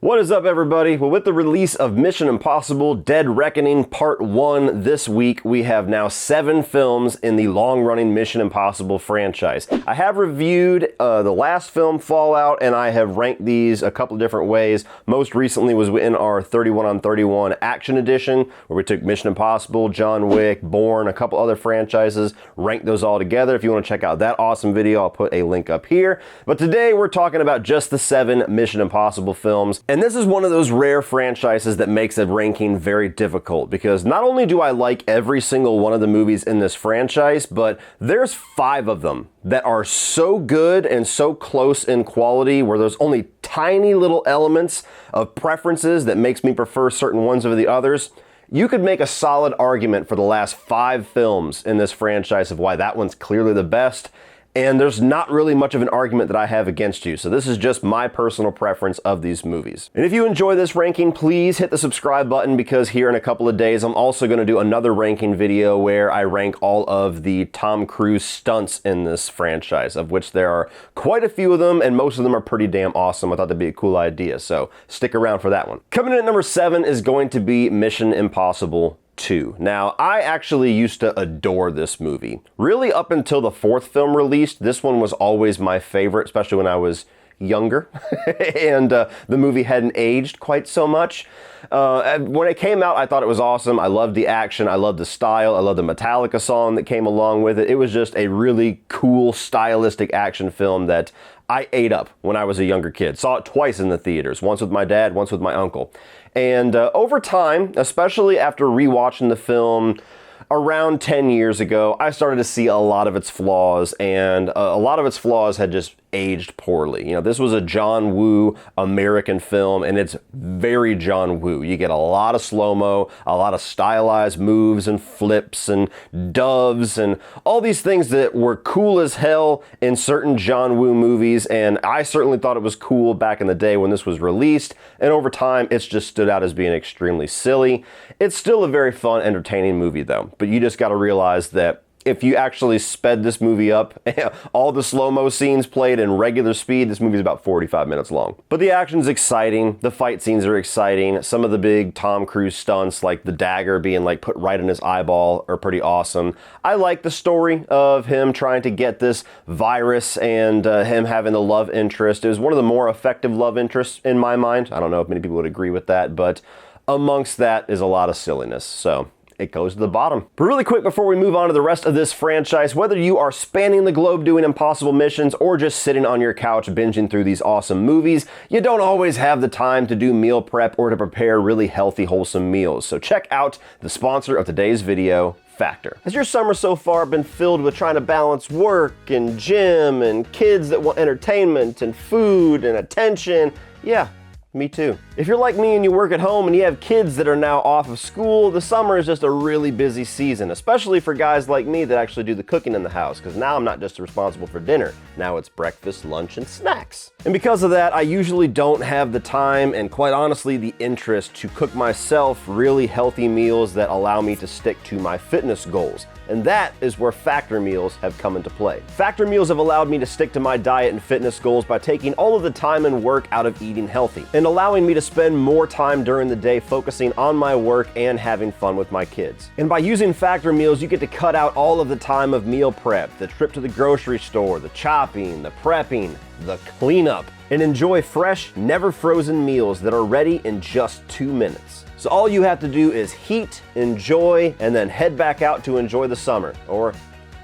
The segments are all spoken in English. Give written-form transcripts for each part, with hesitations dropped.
What is up, everybody? Well, with the release of Mission Impossible Dead Reckoning Part 1 this week, we have now 7 films in the long-running Mission Impossible franchise. I have reviewed the last film, Fallout, and I have ranked these a couple of different ways. Most recently was in our 31 on 31 Action Edition, where we took Mission Impossible, John Wick, Bourne, a couple other franchises, ranked those all together. If you want to check out that awesome video, I'll put a link up here. But today we're talking about just the 7 Mission Impossible films. And this is one of those rare franchises that makes a ranking very difficult, because not only do I like every single one of the movies in this franchise, but there's 5 of them that are so good and so close in quality where there's only tiny little elements of preferences that makes me prefer certain ones over the others. You could make a solid argument for the last 5 films in this franchise of why that one's clearly the best. And there's not really much of an argument that I have against you. So this is just my personal preference of these movies. And if you enjoy this ranking, please hit the subscribe button, because here in a couple of days, I'm also going to do another ranking video where I rank all of the Tom Cruise stunts in this franchise, of which there are quite a few of them, and most of them are pretty damn awesome. I thought that'd be a cool idea, so stick around for that one. Coming in at number 7 is going to be Mission Impossible 2. Now, I actually used to adore this movie. Really, up until the 4th film released, this one was always my favorite, especially when I was younger and the movie hadn't aged quite so much. When it came out, I thought it was awesome. I loved the action, I loved the style, I loved the Metallica song that came along with it. It was just a really cool, stylistic action film that I ate up when I was a younger kid. Saw it twice in the theaters, once with my dad, once with my uncle. And over time, especially after rewatching the film around 10 years ago, I started to see a lot of its flaws, and a lot of its flaws had just aged poorly. You know, this was a John Woo American film, and it's very John Woo. You get a lot of slow-mo, a lot of stylized moves and flips and doves and all these things that were cool as hell in certain John Woo movies, and I certainly thought it was cool back in the day when this was released, and over time it's just stood out as being extremely silly. It's still a very fun, entertaining movie though, but you just gotta realize that if you actually sped this movie up, all the slow-mo scenes played in regular speed, this movie's about 45 minutes long. But the action's exciting, the fight scenes are exciting, some of the big Tom Cruise stunts, like the dagger being like put right in his eyeball, are pretty awesome. I like the story of him trying to get this virus and him having the love interest. It was one of the more effective love interests in my mind. I don't know if many people would agree with that, but amongst that is a lot of silliness, so it goes to the bottom. But really quick, before we move on to the rest of this franchise, whether you are spanning the globe doing impossible missions or just sitting on your couch binging through these awesome movies, you don't always have the time to do meal prep or to prepare really healthy, wholesome meals. So check out the sponsor of today's video, Factor. Has your summer so far been filled with trying to balance work and gym and kids that want entertainment and food and attention? Yeah. Me too. If you're like me and you work at home and you have kids that are now off of school, the summer is just a really busy season, especially for guys like me that actually do the cooking in the house, because now I'm not just responsible for dinner. Now it's breakfast, lunch, and snacks. And because of that, I usually don't have the time and, quite honestly, the interest to cook myself really healthy meals that allow me to stick to my fitness goals. And that is where Factor meals have come into play. Factor meals have allowed me to stick to my diet and fitness goals by taking all of the time and work out of eating healthy, and allowing me to spend more time during the day focusing on my work and having fun with my kids. And by using Factor meals, you get to cut out all of the time of meal prep, the trip to the grocery store, the chopping, the prepping, the cleanup, and enjoy fresh, never frozen meals that are ready in just 2 minutes. So all you have to do is heat, enjoy, and then head back out to enjoy the summer, or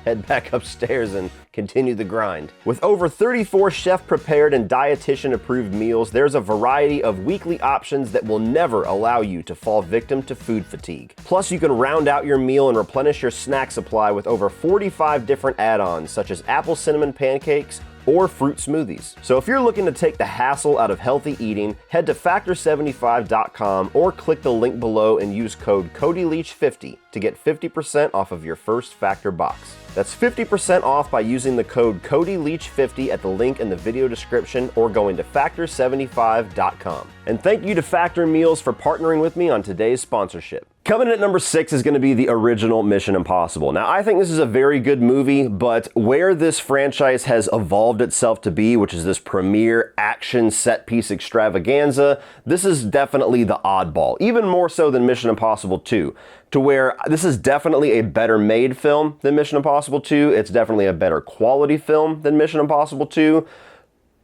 head back upstairs and continue the grind. With over 34 chef-prepared and dietitian-approved meals, there's a variety of weekly options that will never allow you to fall victim to food fatigue. Plus, you can round out your meal and replenish your snack supply with over 45 different add-ons, such as apple cinnamon pancakes, or fruit smoothies. So if you're looking to take the hassle out of healthy eating, head to factor75.com or click the link below and use code Cody Leach 50 to get 50% off of your first Factor box. That's 50% off by using the code Cody Leach 50 at the link in the video description or going to factor75.com. And thank you to Factor Meals for partnering with me on today's sponsorship. Coming in at number 6 is going to be the original Mission Impossible. Now, I think this is a very good movie, but where this franchise has evolved itself to be, which is this premier action set-piece extravaganza, this is definitely the oddball, even more so than Mission Impossible 2, to where this is definitely a better made film than Mission Impossible 2. It's definitely a better quality film than Mission Impossible 2.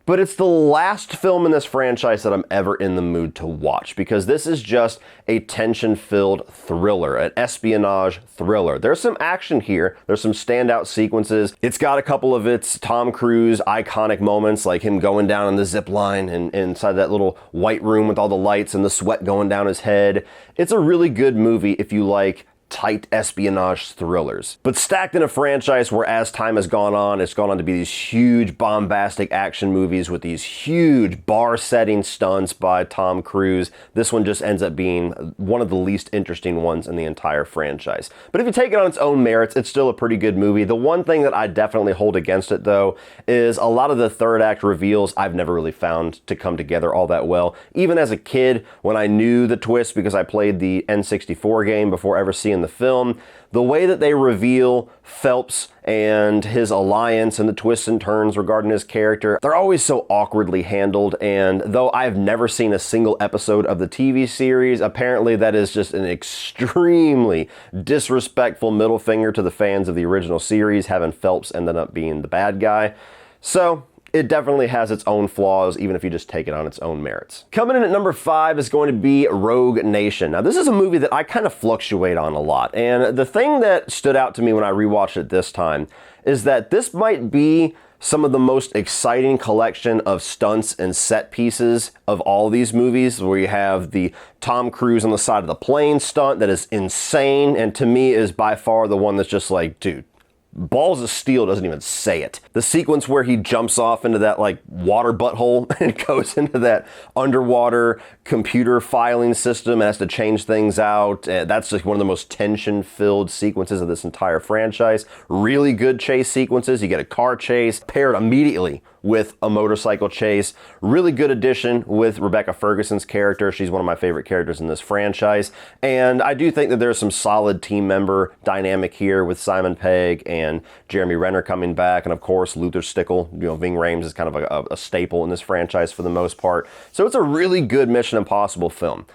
But it's the last film in this franchise that I'm ever in the mood to watch, because this is just a tension-filled thriller, an espionage thriller. There's some action here. There's some standout sequences. It's got a couple of its Tom Cruise iconic moments, like him going down on the zip line and inside that little white room with all the lights and the sweat going down his head. It's a really good movie if you like tight espionage thrillers. But stacked in a franchise where, as time has gone on, it's gone on to be these huge bombastic action movies with these huge bar-setting stunts by Tom Cruise. This one just ends up being one of the least interesting ones in the entire franchise. But if you take it on its own merits, it's still a pretty good movie. The one thing that I definitely hold against it, though, is a lot of the third act reveals I've never really found to come together all that well. Even as a kid, when I knew the twist because I played the N64 game before ever seeing the film, the way that they reveal Phelps and his alliance and the twists and turns regarding his character, they're always so awkwardly handled. And though I've never seen a single episode of the TV series, apparently that is just an extremely disrespectful middle finger to the fans of the original series, having Phelps ended up being the bad guy. So it definitely has its own flaws, even if you just take it on its own merits. Coming in at number 5 is going to be Rogue Nation. Now, this is a movie that I kind of fluctuate on a lot, and the thing that stood out to me when I rewatched it this time is that this might be some of the most exciting collection of stunts and set pieces of all these movies, where you have the Tom Cruise on the side of the plane stunt that is insane, and to me is by far the one that's just like, dude, balls of steel doesn't even say it. The sequence where he jumps off into that like water butthole and goes into that underwater computer filing system and has to change things out. That's just one of the most tension-filled sequences of this entire franchise. Really good chase sequences. You get a car chase paired immediately with a motorcycle chase. Really good addition with Rebecca Ferguson's character. She's one of my favorite characters in this franchise. And I do think that there's some solid team member dynamic here with Simon Pegg and Jeremy Renner coming back. And of course, Luther Stickle, Ving Rhames is kind of a staple in this franchise for the most part. So it's a really good Mission Impossible film.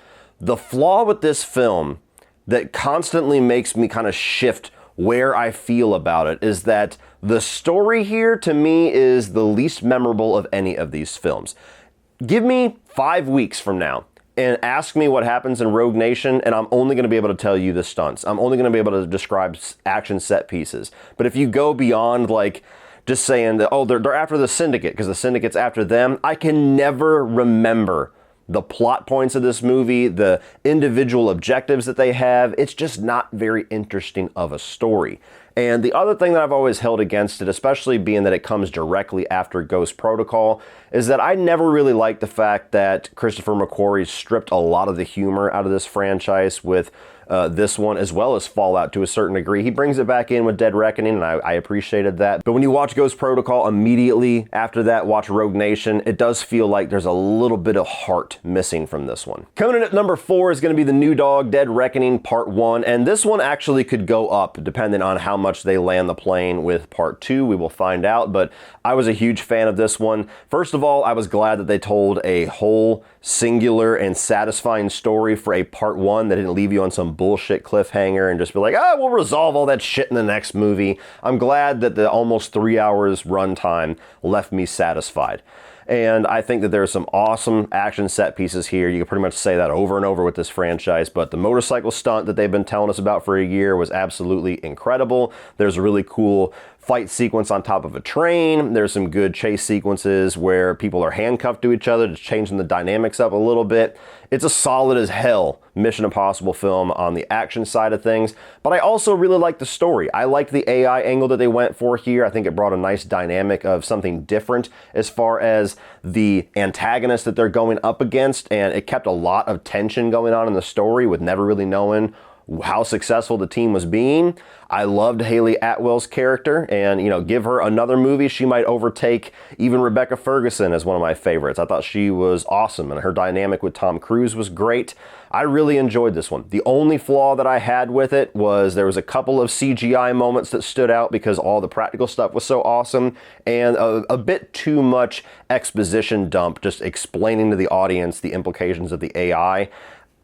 The flaw with this film that constantly makes me kind of shift where I feel about it is that the story here, to me, is the least memorable of any of these films. Give me 5 weeks from now and ask me what happens in Rogue Nation, and I'm only going to be able to tell you the stunts. I'm only going to be able to describe action set pieces. But if you go beyond, like, just saying that, oh, they're after the Syndicate because the Syndicate's after them, I can never remember the plot points of this movie, the individual objectives that they have. It's just not very interesting of a story. And the other thing that I've always held against it, especially being that it comes directly after Ghost Protocol, is that I never really liked the fact that Christopher McQuarrie stripped a lot of the humor out of this franchise with this one, as well as Fallout to a certain degree. He brings it back in with Dead Reckoning, and I appreciated that. But when you watch Ghost Protocol, immediately after that, watch Rogue Nation, it does feel like there's a little bit of heart missing from this one. Coming in at number 4 is going to be The New Dog, Dead Reckoning Part 1, and this one actually could go up depending on how much they land the plane with Part 2. We will find out, but I was a huge fan of this one. First of all, I was glad that they told a whole singular and satisfying story for a Part 1 that didn't leave you on some bullshit cliffhanger and just be like, we'll resolve all that shit in the next movie. I'm glad that the almost 3 hours runtime left me satisfied. And I think that there are some awesome action set pieces here. You can pretty much say that over and over with this franchise, but the motorcycle stunt that they've been telling us about for a year was absolutely incredible. There's a really cool fight sequence on top of a train. There's some good chase sequences where people are handcuffed to each other, just changing the dynamics up a little bit. It's a solid as hell Mission Impossible film on the action side of things, but I also really like the story. I liked the AI angle that they went for here. I think it brought a nice dynamic of something different as far as the antagonist that they're going up against, and it kept a lot of tension going on in the story with never really knowing how successful the team was being. I loved Haley Atwell's character, and give her another movie, she might overtake even Rebecca Ferguson as one of my favorites. I thought she was awesome, and her dynamic with Tom Cruise was great. I really enjoyed this one. The only flaw that I had with it was there was a couple of CGI moments that stood out because all the practical stuff was so awesome, and a bit too much exposition dump just explaining to the audience the implications of the AI.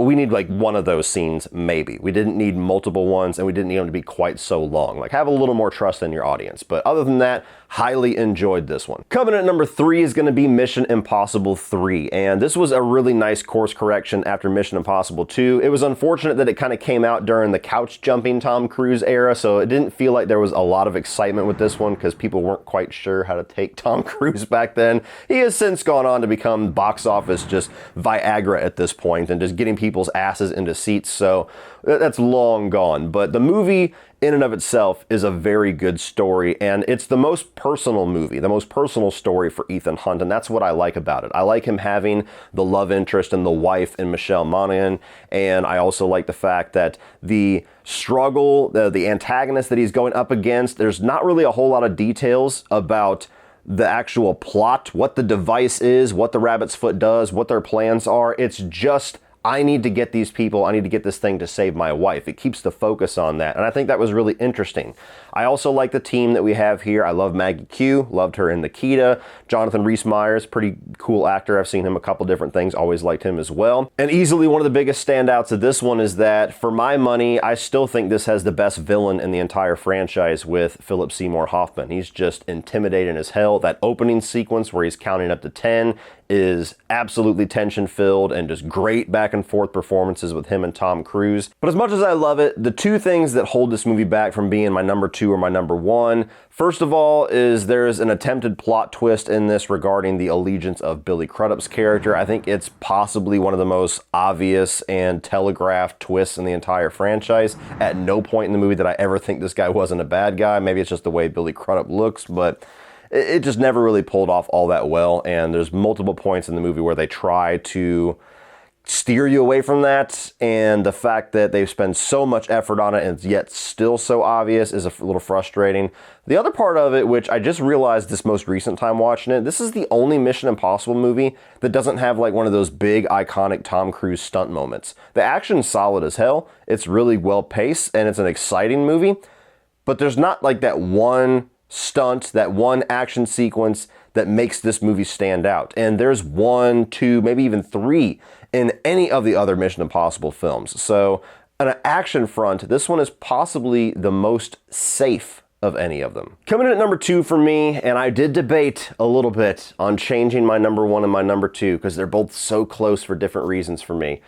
We need like one of those scenes, maybe. We didn't need multiple ones, and we didn't need them to be quite so long. Like, have a little more trust in your audience. But other than that, highly enjoyed this one. Coming at number 3 is going to be Mission Impossible 3. And this was a really nice course correction after Mission Impossible 2. It was unfortunate that it kind of came out during the couch jumping Tom Cruise era, so it didn't feel like there was a lot of excitement with this one because people weren't quite sure how to take Tom Cruise back then. He has since gone on to become box office just Viagra at this point and just getting people's asses into seats, so that's long gone. But the movie in and of itself is a very good story, and it's the most personal movie, the most personal story for Ethan Hunt, and that's what I like about it. I like him having the love interest and the wife in Michelle Monaghan, and I also like the fact that the struggle, the antagonist that he's going up against, there's not really a whole lot of details about the actual plot, what the device is, what the rabbit's foot does, what their plans are. It's just, I need to get these people, I need to get this thing to save my wife. It keeps the focus on that, and I think that was really interesting. I also like the team that we have here. I love Maggie Q, loved her in Nikita. Jonathan Rhys-Meyers, pretty cool actor. I've seen him a couple different things, always liked him as well. And easily one of the biggest standouts of this one is that, for my money, I still think this has the best villain in the entire franchise with Philip Seymour Hoffman. He's just intimidating as hell. That opening sequence where he's counting up to 10 is absolutely tension-filled and just great back-and-forth performances with him and Tom Cruise. But as much as I love it, the two things that hold this movie back from being my number 2 or my number 1, first of all, is there's an attempted plot twist in this regarding the allegiance of Billy Crudup's character. I think it's possibly one of the most obvious and telegraphed twists in the entire franchise. At no point in the movie did I ever think this guy wasn't a bad guy. Maybe it's just the way Billy Crudup looks, but it just never really pulled off all that well, and there's multiple points in the movie where they try to steer you away from that, and the fact that they spend so much effort on it and it's yet still so obvious is a little frustrating. The other part of it, which I just realized this most recent time watching it, this is the only Mission Impossible movie that doesn't have like one of those big iconic Tom Cruise stunt moments. The action's solid as hell, it's really well paced, and it's an exciting movie, but there's not like that one stunt, that one action sequence that makes this movie stand out. And there's 1, 2, maybe even 3 in any of the other Mission Impossible films. So on an action front, this one is possibly the most safe of any of them. Coming in at number 2 for me, and I did debate a little bit on changing my number 1 and my number 2 because they're both so close for different reasons for me.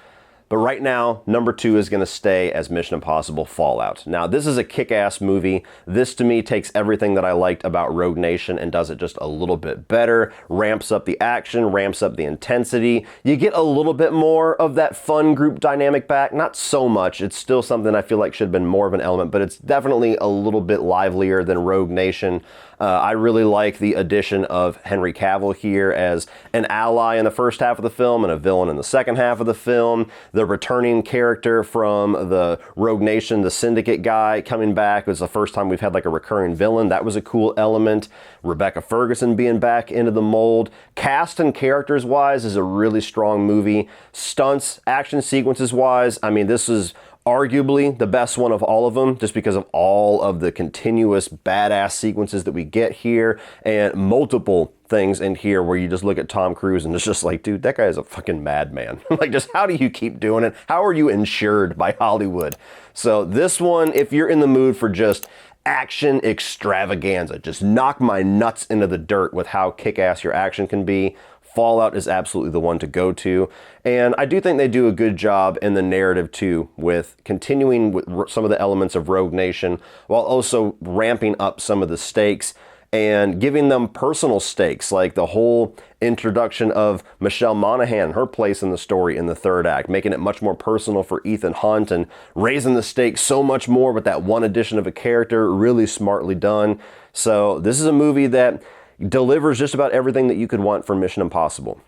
But right now, number 2 is going to stay as Mission Impossible Fallout. Now, this is a kick-ass movie. This, to me, takes everything that I liked about Rogue Nation and does it just a little bit better, ramps up the action, ramps up the intensity. You get a little bit more of that fun group dynamic back. Not so much. It's still something I feel like should have been more of an element, but it's definitely a little bit livelier than Rogue Nation. I really like the addition of Henry Cavill here as an ally in the first half of the film and a villain in the second half of the film. The returning character from the Rogue Nation, the Syndicate guy, coming back. It was the first time we've had like a recurring villain. That was a cool element. Rebecca Ferguson being back into the mold. Cast and characters wise is a really strong movie. Stunts, action sequences wise, I mean, this is arguably the best one of all of them, just because of all of the continuous badass sequences that we get here, and multiple things in here where you just look at Tom Cruise and it's just like, dude, that guy is a fucking madman. Like, just how do you keep doing it? How are you insured by Hollywood? So this one, if you're in the mood for just action extravaganza, just knock my nuts into the dirt with how kick-ass your action can be, Fallout is absolutely the one to go to. And I do think they do a good job in the narrative too, with continuing with some of the elements of Rogue Nation while also ramping up some of the stakes and giving them personal stakes, like the whole introduction of Michelle Monaghan, her place in the story in the third act, making it much more personal for Ethan Hunt and raising the stakes so much more with that one addition of a character, really smartly done. So this is a movie that delivers just about everything that you could want from Mission Impossible.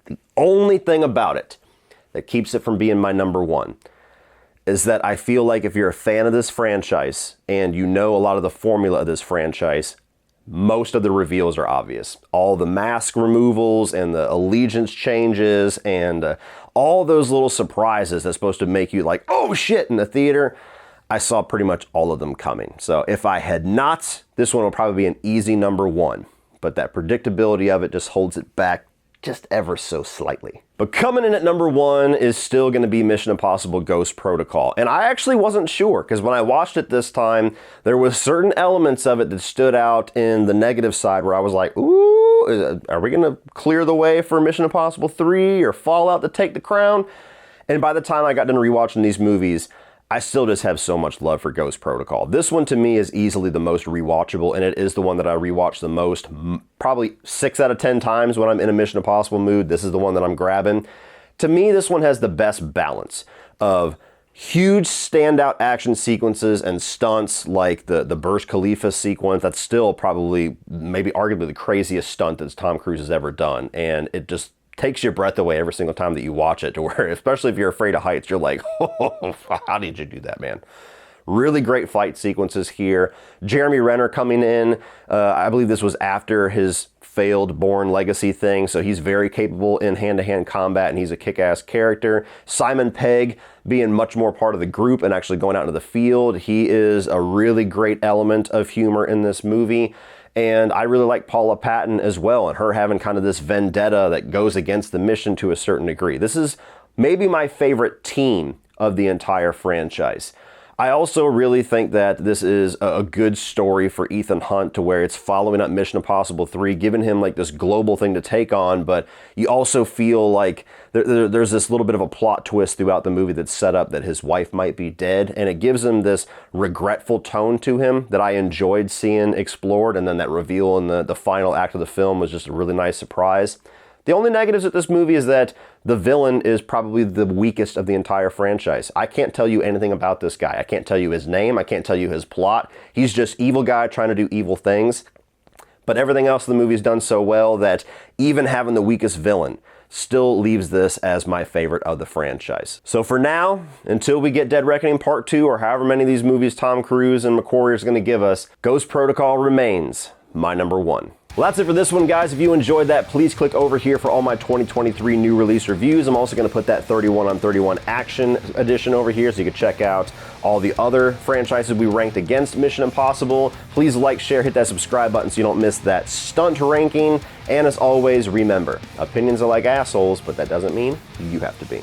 The only thing about it that keeps it from being my number 1 is that I feel like if you're a fan of this franchise and you know a lot of the formula of this franchise, most of the reveals are obvious. All the mask removals and the allegiance changes and all those little surprises that's supposed to make you like, oh shit, in the theater, I saw pretty much all of them coming. So if I had not, this one will probably be an easy number one. But that predictability of it just holds it back just ever so slightly. But coming in at number one is still going to be Mission Impossible Ghost Protocol. And I actually wasn't sure, because when I watched it this time, there was certain elements of it that stood out in the negative side where I was like, ooh, are we going to clear the way for Mission Impossible 3 or Fallout to take the crown? And by the time I got done rewatching these movies, I still just have so much love for Ghost Protocol. This one to me is easily the most rewatchable, and it is the one that I rewatch the most. Probably 6 out of 10 times when I'm in a Mission Impossible mood, this is the one that I'm grabbing. To me, this one has the best balance of huge standout action sequences and stunts like the Burj Khalifa sequence. That's still probably, maybe arguably the craziest stunt that Tom Cruise has ever done, and it just takes your breath away every single time that you watch it, to where, especially if you're afraid of heights, you're like, oh, how did you do that, man? Really great fight sequences here. Jeremy Renner coming in, I believe this was after his failed Bourne Legacy thing, so he's very capable in hand-to-hand combat, and he's a kick-ass character. Simon Pegg being much more part of the group and actually going out into the field. He is a really great element of humor in this movie. And I really like Paula Patton as well, and her having kind of this vendetta that goes against the mission to a certain degree. This is maybe my favorite team of the entire franchise. I also really think that this is a good story for Ethan Hunt, to where it's following up Mission Impossible 3, giving him like this global thing to take on, but you also feel like there's this little bit of a plot twist throughout the movie that's set up that his wife might be dead, and it gives him this regretful tone to him that I enjoyed seeing explored, and then that reveal in the final act of the film was just a really nice surprise. The only negatives with this movie is that the villain is probably the weakest of the entire franchise. I can't tell you anything about this guy. I can't tell you his name. I can't tell you his plot. He's just evil guy trying to do evil things. But everything else in the movie's done so well that even having the weakest villain still leaves this as my favorite of the franchise. So for now, until we get Dead Reckoning Part 2 or however many of these movies Tom Cruise and McQuarrie is going to give us, Ghost Protocol remains my number one. Well, that's it for this one, guys. If you enjoyed that, please click over here for all my 2023 new release reviews. I'm also going to put that 31 on 31 action edition over here so you can check out all the other franchises we ranked against Mission Impossible. Please like, share, hit that subscribe button so you don't miss that stunt ranking. And as always, remember, opinions are like assholes, but that doesn't mean you have to be.